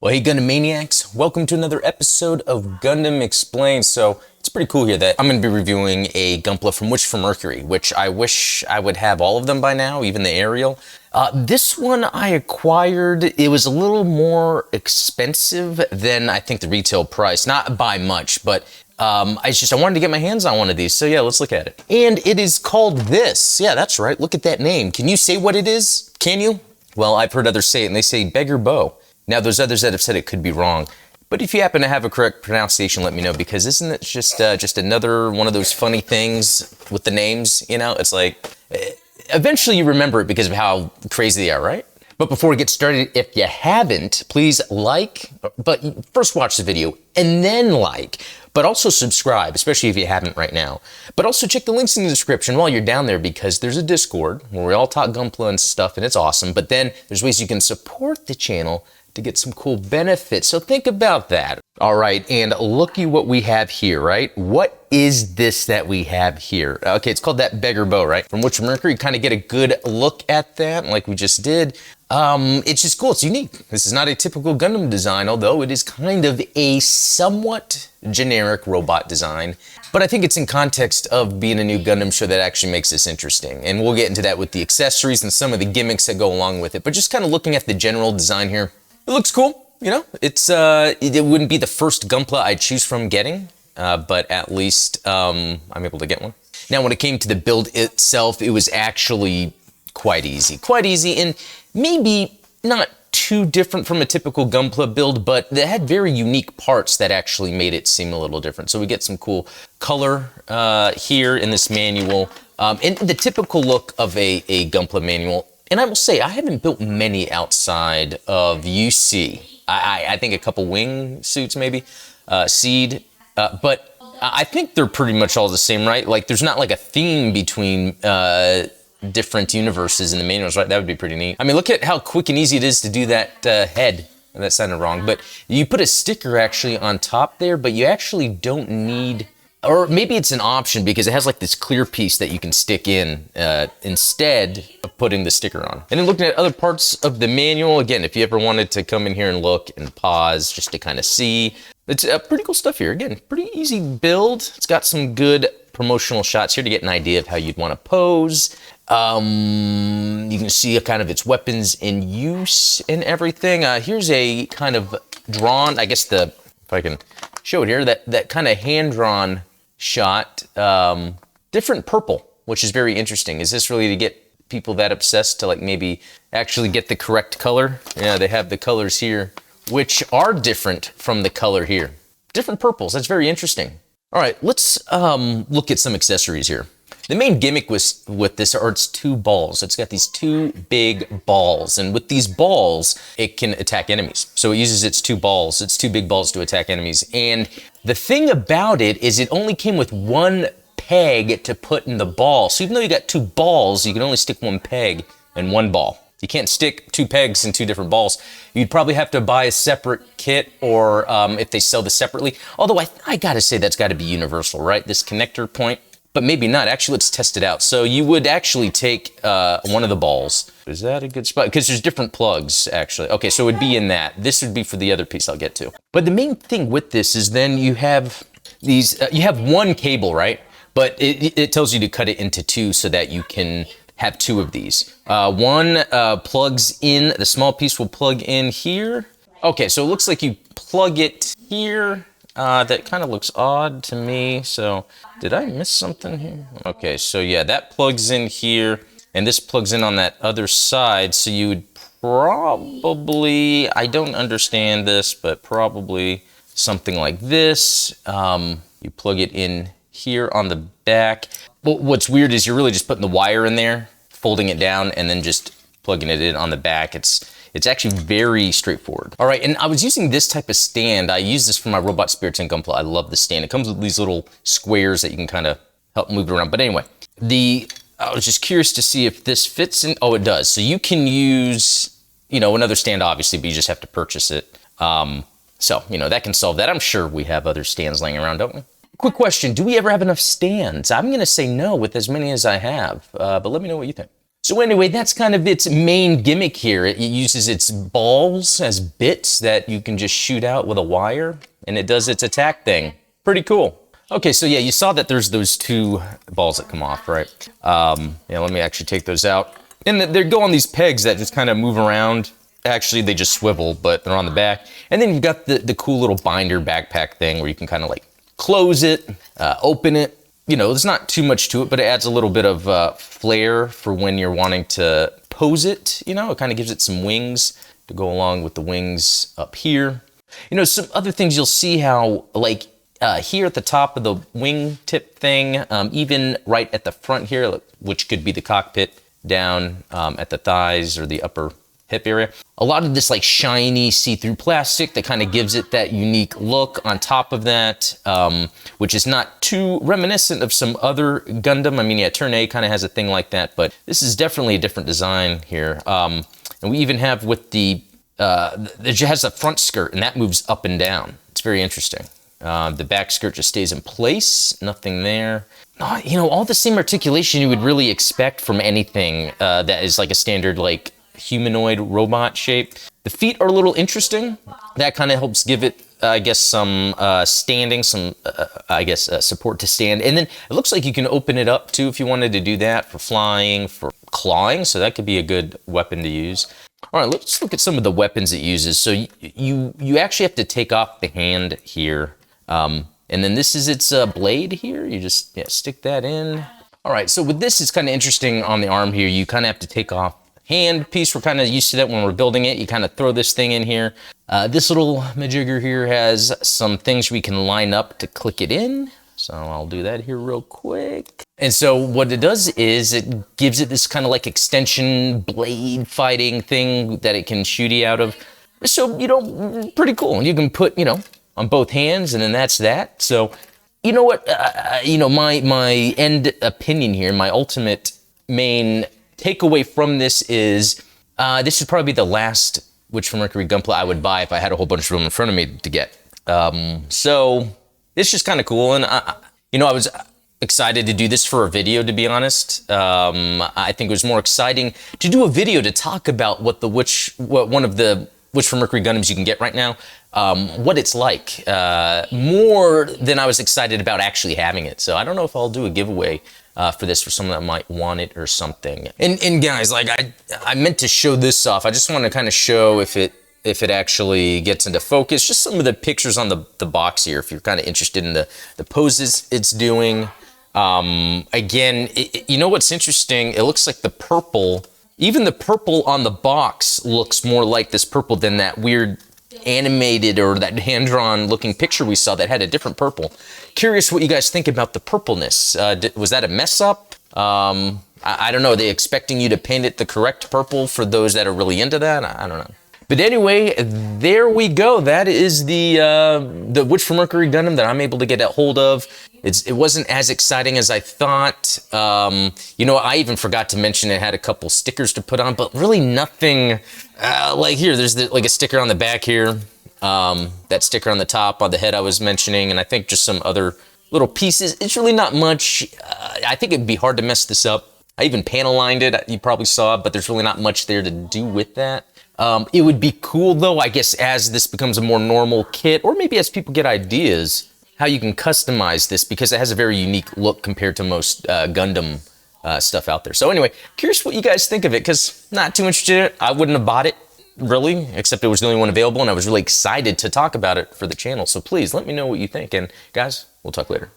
Well, hey Gundam Maniacs, welcome to another episode of Gundam Explained. So it's pretty cool here that I'm going to be reviewing a Gunpla from Mercury, which I wish I would have all of them by now, even the aerial. This one I acquired, it was a little more expensive than I think the retail price, not by much, but I wanted to get my hands on one of these. So yeah, let's look at it. And it is called this. Yeah, that's right. Look at that name. Can you say what it is? Can you? Well, I've heard others say it and they say Beguir-Beu. Now, there's others that have said it could be wrong, but if you happen to have a correct pronunciation, let me know, because isn't it just another one of those funny things with the names, you know? It's like, eventually you remember it because of how crazy they are, right? But before we get started, if you haven't, please but first watch the video and then but also subscribe, especially if you haven't right now. But also check the links in the description while you're down there, because there's a Discord where we all talk Gunpla and stuff, and it's awesome. But then there's ways you can support the channel to get some cool benefits. So think about that. All right, and looky what we have here, right? What is this that we have here? Okay, it's called that Beguir-Beu, right? From which Mercury, you kind of get a good look at that, like we just did. It's just cool, it's unique. This is not a typical Gundam design, although it is kind of a somewhat generic robot design. But I think it's in context of being a new Gundam show that actually makes this interesting. And we'll get into that with the accessories and some of the gimmicks that go along with it. But just kind of looking at the general design here, it looks cool, you know? It wouldn't be the first Gunpla I'd choose from getting, but at least I'm able to get one. Now, when it came to the build itself, it was actually quite easy, and maybe not too different from a typical Gunpla build, but they had very unique parts that actually made it seem a little different. So we get some cool color here in this manual, and the typical look of a Gunpla manual. And I will say, I haven't built many outside of UC. I think a couple wing suits maybe, Seed, but I think they're pretty much all the same, right? Like there's not like a theme between different universes in the manuals, right? That would be pretty neat. I mean, look at how quick and easy it is to do that head. That sounded wrong, but you put a sticker actually on top there, but you actually don't need, or maybe it's an option because it has like this clear piece that you can stick in instead of putting the sticker on. And then looking at other parts of the manual, again, if you ever wanted to come in here and look and pause just to kind of see, it's pretty cool stuff here. Again, pretty easy build. It's got some good promotional shots here to get an idea of how you'd want to pose. You can see kind of its weapons in use and everything. Here's a kind of drawn, I guess if I can show it here, that kind of hand-drawn shot, different purple, which is very interesting. Is this really to get people that obsessed to like maybe actually get the correct color? Yeah, they have the colors here, which are different from the color here. Different purples, that's very interesting. All right, let's look at some accessories here. The main gimmick with this are its two balls. It's got these two big balls, and with these balls, it can attack enemies. So it uses its two big balls to attack enemies. And the thing about it is it only came with one peg to put in the ball. So even though you got two balls, you can only stick one peg in one ball. You can't stick two pegs in two different balls. You'd probably have to buy a separate kit, or if they sell this separately. Although I gotta say that's gotta be universal, right? This connector point. But maybe not. Actually, let's test it out. So you would actually take one of the balls. Is that a good spot? Because there's different plugs, actually. Okay, so it would be in that. This would be for the other piece I'll get to. But the main thing with this is then you have these, you have one cable, right? But it tells you to cut it into two so that you can have two of these. One plugs in, the small piece will plug in here. Okay, so it looks like you plug it here. That kind of looks odd to me. So did I miss something here? Okay, so yeah, that plugs in here and this plugs in on that other side. So you would probably, I don't understand this, but probably something like this. You plug it in here on the back. But what's weird is you're really just putting the wire in there, folding it down, and then just plugging it in on the back. It's actually very straightforward. All right, and I was using this type of stand. I use this for my Robot Spirits and Gunpla. I love the stand. It comes with these little squares that you can kind of help move it around. But anyway, I was just curious to see if this fits in. Oh, it does. So you can use, another stand obviously, but you just have to purchase it. So, that can solve that. I'm sure we have other stands laying around, don't we? Quick question, do we ever have enough stands? I'm gonna say no with as many as I have, but let me know what you think. So anyway, that's kind of its main gimmick here. It uses its balls as bits that you can just shoot out with a wire, and it does its attack thing. Pretty cool. Okay, so yeah, you saw that there's those two balls that come off, right? Yeah, let me actually take those out. And they go on these pegs that just kind of move around. Actually, they just swivel, but they're on the back. And then you've got the cool little binder backpack thing where you can kind of like close it, open it. You know, there's not too much to it, but it adds a little bit of flair for when you're wanting to pose it. You know, it kind of gives it some wings to go along with the wings up here. You know, some other things you'll see how, like, here at the top of the wing tip thing, even right at the front here, which could be the cockpit, down at the thighs or the upper hip area. A lot of this like shiny see-through plastic that kind of gives it that unique look on top of that, which is not too reminiscent of some other Gundam. I mean, yeah, Turn A kind of has a thing like that, but this is definitely a different design here. And we even have with it has a front skirt and that moves up and down. It's very interesting. The back skirt just stays in place, nothing there. You know, all the same articulation you would really expect from anything that is like a standard like humanoid robot shape. The feet are a little interesting. That kind of helps give it, I guess, some standing, some, support to stand. And then it looks like you can open it up too if you wanted to do that for flying, for clawing. So that could be a good weapon to use. All right, let's look at some of the weapons it uses. So you actually have to take off the hand here. And then this is its blade here. You just stick that in. All right, so with this, it's kind of interesting on the arm here. You kind of have to take off hand piece. We're kind of used to that when we're building it. You kind of throw this thing in here. This little majigger here has some things we can line up to click it in. So I'll do that here real quick. And so what it does is it gives it this kind of like extension blade fighting thing that it can shoot you out of. So, you know, pretty cool. You can put, you know, on both hands and then that's that. So, you know what, my end opinion here, my ultimate main takeaway from this is this would probably be the last Witch from Mercury Gunpla I would buy if I had a whole bunch of room in front of me to get. So it's just kind of cool, and I was excited to do this for a video, to be honest. I think it was more exciting to do a video to talk about what one of the Witch from Mercury Gundams you can get right now, what it's like, more than I was excited about actually having it. So I don't know if I'll do a giveaway for this for someone that might want it or something. And guys, like I meant to show this off. I just want to kind of show if it actually gets into focus. Just some of the pictures on the box here, if you're kind of interested in the poses it's doing. Again, you know what's interesting? It looks like the purple, even the purple on the box looks more like this purple than that weird animated or that hand-drawn looking picture we saw that had a different purple. Curious what you guys think about the purpleness. Was that a mess up? I don't know. Are they expecting you to paint it the correct purple for those that are really into that? I don't know. But anyway, there we go. That is the Witch from Mercury Gundam that I'm able to get a hold of. It wasn't as exciting as I thought. I even forgot to mention it had a couple stickers to put on, but really nothing like here. There's like a sticker on the back here, that sticker on the top on the head I was mentioning, and I think just some other little pieces. It's really not much. I think it'd be hard to mess this up. I even panel lined it. You probably saw it, but there's really not much there to do with that. It would be cool though, I guess, as this becomes a more normal kit, or maybe as people get ideas, how you can customize this, because it has a very unique look compared to most Gundam stuff out there. So anyway, curious what you guys think of it, because not too interested in it. I wouldn't have bought it, really, except it was the only one available, and I was really excited to talk about it for the channel. So please, let me know what you think, and guys, we'll talk later.